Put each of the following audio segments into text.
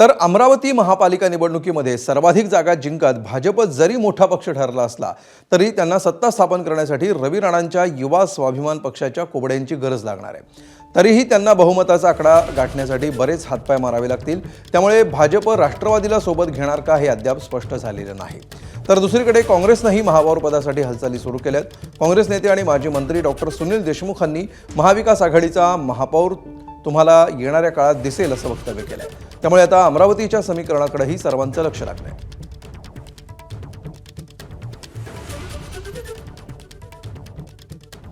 तर अमरावती महापालिका निवडणुकीमध्ये सर्वाधिक जागा जिंकत भाजप जरी मोठा पक्ष ठरला असला तरी त्यांना सत्ता स्थापन करण्यासाठी रवी राणांच्या युवा स्वाभिमान पक्षाच्या कोबड्यांची गरज लागणार आहे। तरीही त्यांना बहुमताचा आकडा गाठण्यासाठी बरेच हातपाय मारावे लागतील। त्यामुळे भाजप राष्ट्रवादीला सोबत घेणार का हे अद्याप स्पष्ट झालेलं नाही। तर दुसरीकडे काँग्रेसनेही महापौर पदासाठी हालचाली सुरू केल्यात। काँग्रेस नेते आणि माजी मंत्री डॉक्टर सुनील देशमुखांनी महाविकास आघाडीचा महापौर तुम्हाला येणाऱ्या काळात दिसेल असं वक्तव्य केलंय। त्यामुळे आता अमरावतीच्या समीकरणाकडेही सर्वांचं लक्ष लागलंय।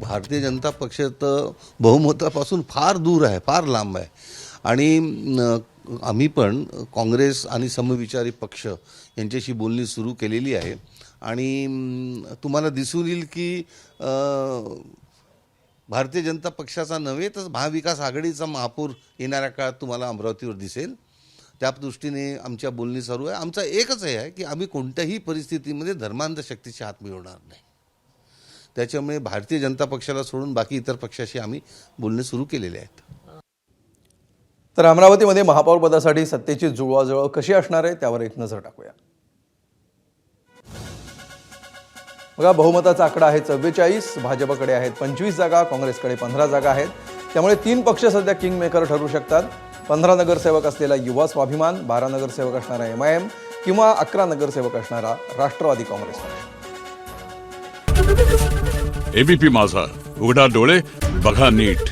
भारतीय जनता पक्ष तर बहुमतापासून फार दूर आहे, फार लांब आहे। आणि आम्ही पण काँग्रेस आणि समविचारी पक्ष यांच्याशी बोलणी सुरू केलेली आहे। आणि तुम्हाला दिसून येईल की भारतीय जनता पक्षाचा नव्हे तर महाविकास आघाडीचा महापौर येणाऱ्या काळात तुम्हाला अमरावतीवर दिसेल। त्या दृष्टीने आमच्या बोलणी सुरू आहे। आमचा एकच आहे की आम्ही कोणत्याही परिस्थितीमध्ये धर्मांध शक्तीचे हात मिळवणार नाही। त्याच्यामुळे भारतीय जनता पक्षाला सोडून बाकी इतर पक्षाशी आम्ही बोलणे सुरू केलेले आहेत। तर अमरावतीमध्ये महापौर पदासाठी सत्तेची जुळवाजुळव कशी असणार आहे त्यावर एक नजर टाकूया। बघा, बहुमताचा आकडा आहे 44, भाजपकडे आहेत 25 जागा, काँग्रेसकडे 15 जागा आहेत। त्यामुळे तीन पक्ष सध्या किंग मेकर ठरू शकतात। 15 नगरसेवक असलेला युवा स्वाभिमान, 12 नगरसेवक असणारा MIM किंवा 11 नगरसेवक असणारा राष्ट्रवादी काँग्रेस पक्ष। एबीपी माझा, उघडा डोळे बघा नीट।